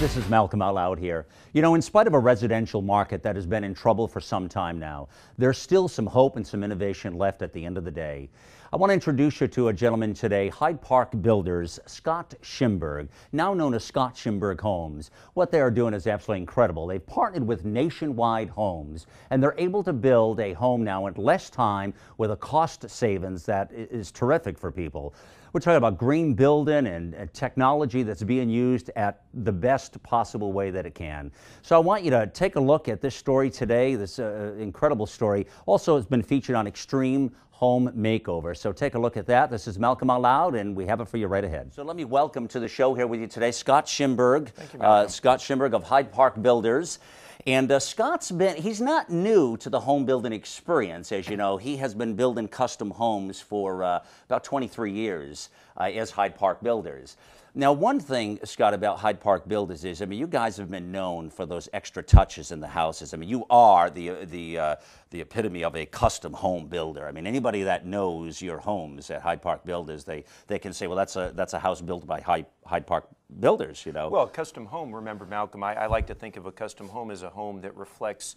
This is Malcolm Out Loud here. You know, in spite of a residential market that has been in trouble for some time now, there's still some hope and some innovation left at the end of the day. I want to introduce you to a gentleman today, Hyde Park Builders, Scott Shimberg, now known as Scott Shimberg Homes. What they are doing is absolutely incredible. They've partnered with Nationwide Homes, and they're able to build a home now in less time with a cost savings that is terrific for people. We're talking about green building and technology that's being used at the best possible way that it can. So I want you to take a look at this story today, this incredible story. Also, it's been featured on Extreme Home Makeover. So take a look at that. This is Malcolm Out Loud, and we have it for you right ahead. So let me welcome to the show here with you today, Scott Shimberg. Thank you, Malcolm. Scott Shimberg of Hyde Park Builders. And he's not new to the home building experience. As you know, he has been building custom homes for about 23 years as Hyde Park Builders. Now, one thing, Scott, about Hyde Park Builders is, I mean, you guys have been known for those extra touches in the houses. I mean, you are the epitome of a custom home builder. I mean, anybody that knows your homes at Hyde Park Builders, they can say, well, that's a house built by Hyde Park Builders, you know. Well, custom home, remember, Malcolm, I like to think of a custom home as a home that reflects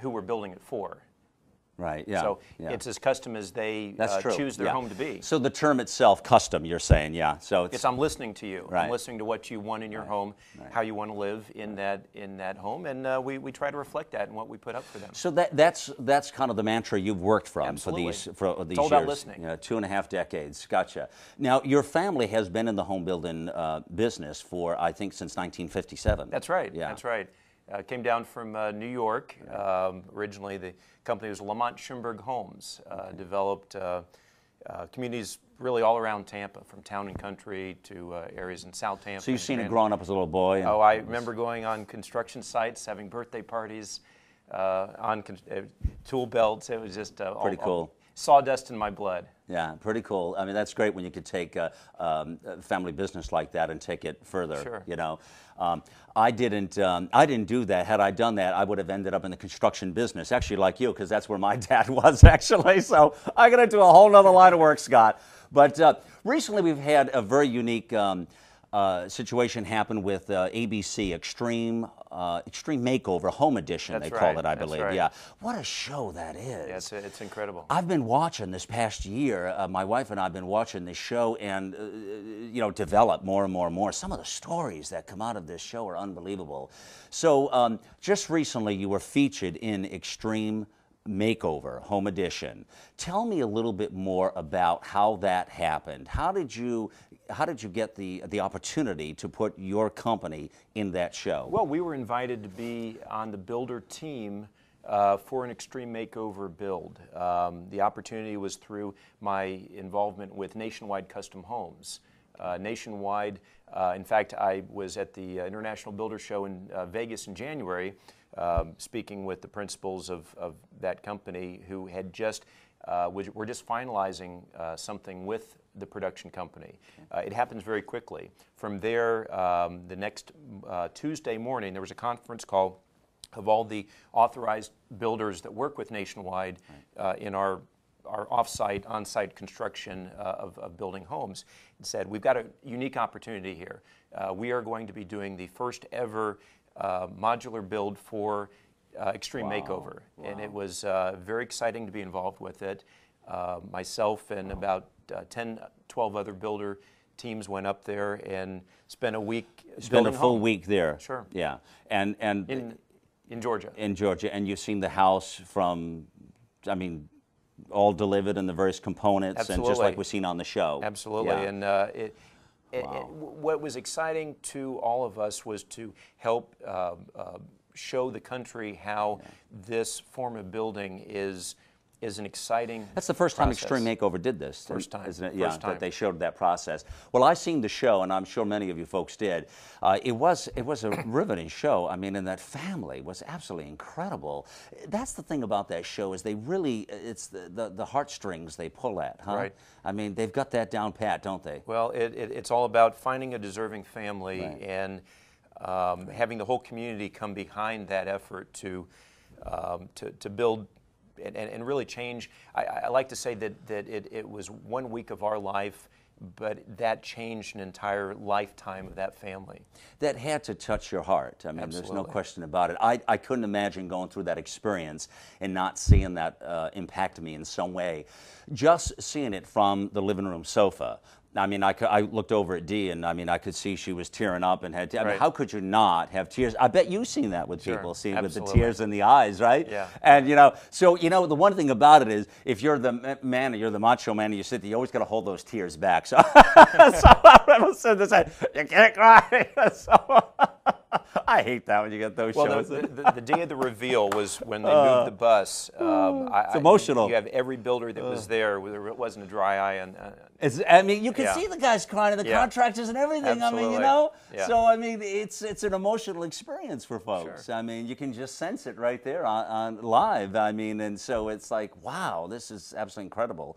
who we're building it for. Right, yeah. So it's as custom as they choose their home to be. So the term itself, custom, you're saying, yeah. So it's I'm listening to you. Right. I'm listening to what you want in your home, how you want to live in that home, and we try to reflect that in what we put up for them. So that's kind of the mantra you've worked from. Absolutely. for these it's all years. about listening. 2.5 decades. Gotcha. Now, your family has been in the home building business for, I think, since 1957. That's right. Yeah. That's right. Came down from New York. Originally, the company was Lamont Shimberg Homes. Developed communities really all around Tampa, from town and country to areas in South Tampa. So you've seen it growing up as a little boy? Oh, I remember going on construction sites, having birthday parties, on tool belts. It was just pretty cool. Sawdust in my blood. Yeah, pretty cool. I mean, that's great when you could take a family business like that and take it further. Sure. You know, I didn't do that. Had I done that, I would have ended up in the construction business. Actually, like you, because that's where my dad was actually. So I got into a whole nother line of work, Scott. But recently, we've had a very unique situation happen with ABC Extreme Makeover Home Edition. That's they call right. it, I believe. Right. Yeah, what a show that is. Yeah, it's incredible. I've been watching this past year. My wife and I have been watching this show, and develop more and more and more. Some of the stories that come out of this show are unbelievable. So just recently, you were featured in Extreme Makeover Home Edition. Tell me a little bit more about how that happened. How did you get the opportunity to put your company in that show? Well, we were invited to be on the builder team for an Extreme Makeover build. The opportunity was through my involvement with Nationwide Custom Homes. Nationwide, in fact, I was at the International Builder Show in Vegas in January, speaking with the principals of that company who had were just finalizing something with the production company. It happens very quickly. From there, the next Tuesday morning, there was a conference call of all the authorized builders that work with Nationwide in our off-site, on-site construction of building homes. It said, we've got a unique opportunity here. We are going to be doing the first ever modular build for Extreme Makeover. Wow. And it was very exciting to be involved with it. Myself and about 10, 12 other builder teams went up there and spent a week Spent a full week there. Sure. Yeah. And in Georgia. In Georgia. And you've seen the house from, I mean, all delivered in the various components. Absolutely. And just like we've seen on the show. Absolutely. Yeah. And what was exciting to all of us was to help show the country how this form of building is an exciting That's the first time process. Extreme Makeover did this. First time. Isn't it? First Yeah, time. that they showed that process. Well, I seen the show, and I'm sure many of you folks did. It was a riveting show. I mean, and that family was absolutely incredible. That's the thing about that show is it's the heartstrings they pull at, huh? Right. I mean, they've got that down pat, don't they? Well, it's all about finding a deserving family and having the whole community come behind that effort to build and really change. I like to say that it was 1 week of our life but that changed an entire lifetime of that family. That had to touch your heart. I mean, there's no question about it. I couldn't imagine going through that experience and not seeing that impact me in some way. Just seeing it from the living room sofa. I mean, I looked over at Dee, and I mean, I could see she was tearing up and had. I mean, how could you not have tears? I bet you've seen that with people, seeing with the tears in the eyes, right? Yeah. And so the one thing about it is, if you're the man, you're the macho man, and you sit there, you always got to hold those tears back. So, I said this, you can't cry. So, I hate that when you get those shows. The day of the reveal was when they moved the bus. It's emotional. You have every builder that was there. It wasn't a dry eye. I mean, you can see the guys crying, and the contractors and everything. Absolutely. I mean, So I mean, it's an emotional experience for folks. Sure. I mean, you can just sense it right there on live. I mean, and so it's like, wow, this is absolutely incredible.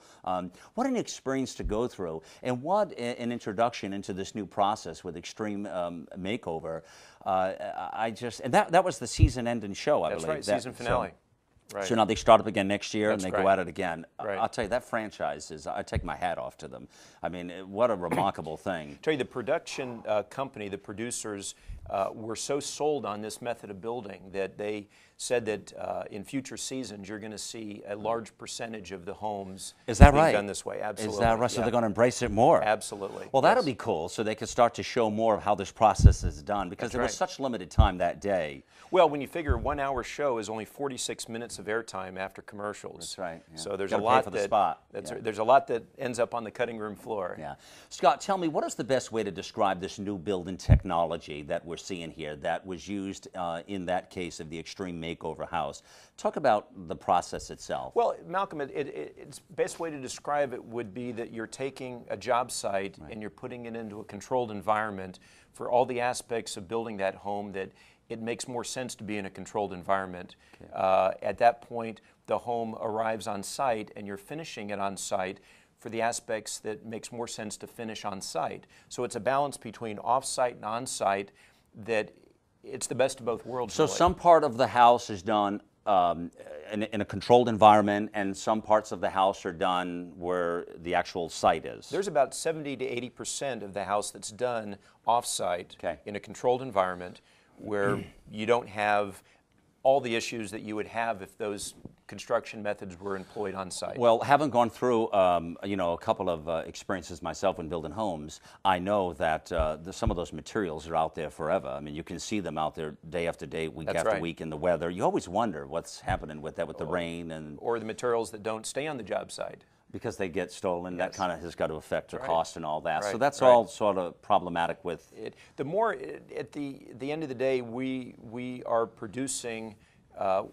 What an experience to go through, and what an introduction into this new process with Extreme Makeover. And that was the season-ending show, I believe. That's right, season finale. Right. So now they start up again next year, and they go at it again. Right. I'll tell you, that franchise I take my hat off to them. I mean, what a remarkable thing. I tell you, the production company, the producers, were so sold on this method of building that they said that in future seasons you're going to see a large percentage of the homes being done this way. Absolutely. Is that right? So they're going to embrace it more. Absolutely. Well, that'll be cool. So they can start to show more of how this process is done, because there was such limited time that day. Well, when you figure a 1 hour show is only 46 minutes of airtime after commercials. That's right. Yeah. So there's a lot there's a lot that ends up on the cutting room floor. Yeah. Scott, tell me, what is the best way to describe this new building technology that we're seeing here that was used in that case of the Extreme Makeover house? Talk about the process itself. Well, Malcolm, it's best way to describe it would be that you're taking a job site and you're putting it into a controlled environment for all the aspects of building that home that it makes more sense to be in a controlled environment. At that point, the home arrives on site and you're finishing it on site for the aspects that makes more sense to finish on site. So it's a balance between off-site and on-site that it's the best of both worlds. So really. Some part of the house is done in a controlled environment, and some parts of the house are done where the actual site is. There's about 70 to 80% of the house that's done off-site in a controlled environment where you don't have all the issues that you would have if those construction methods were employed on site. Well, having gone through a couple of experiences myself when building homes, I know that some of those materials are out there forever. I mean, you can see them out there day after day, week after week in the weather. You always wonder what's happening with that, with the rain or the materials that don't stay on the job site. Because they get stolen, that kind of has got to affect the cost and all that. So that's all sort of problematic with it. The more, at the end of the day, we are producing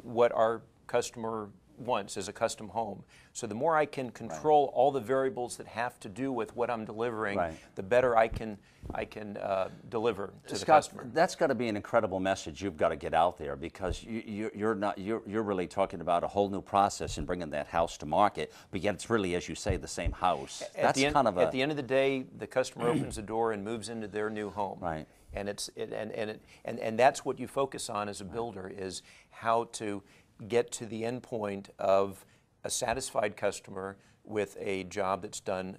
what our customer wants as a custom home. So the more I can control all the variables that have to do with what I'm delivering, the better I can deliver to the customer. That's got to be an incredible message you've got to get out there, because you're really talking about a whole new process and bringing that house to market, but yet it's really, as you say, the same house. At the end of the day, the customer opens the door and moves into their new home. Right. And and that's what you focus on as a builder, is how to get to the end point of a satisfied customer with a job that's done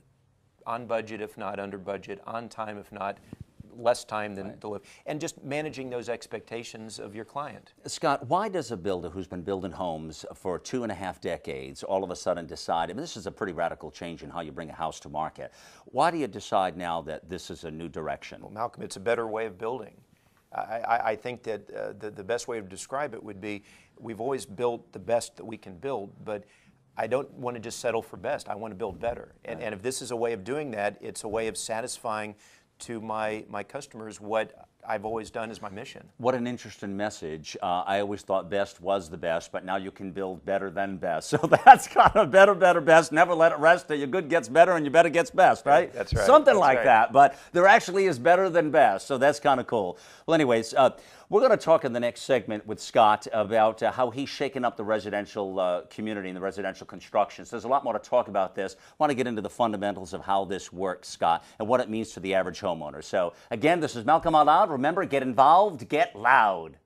on budget, if not under budget, on time, if not less time than delivered, and just managing those expectations of your client. Scott, why does a builder who's been building homes for 2.5 decades all of a sudden decide, I mean, this is a pretty radical change in how you bring a house to market. Why do you decide now that this is a new direction? Well, Malcolm, it's a better way of building. I think that the best way to describe it would be, we've always built the best that we can build, but I don't want to just settle for best. I want to build better. And if this is a way of doing that, it's a way of satisfying to my customers what I've always done as my mission. What an interesting message. I always thought best was the best, but now you can build better than best. So that's kind of better, best. Never let it rest till your good gets better and your better gets best, right? That's right. Something like that, but there actually is better than best, so that's kind of cool. Well, anyways, we're going to talk in the next segment with Scott about how he's shaking up the residential community and the residential construction. So there's a lot more to talk about this. I want to get into the fundamentals of how this works, Scott, and what it means to the average homeowner. So again, this is Malcolm Out Loud. Remember, get involved, get loud.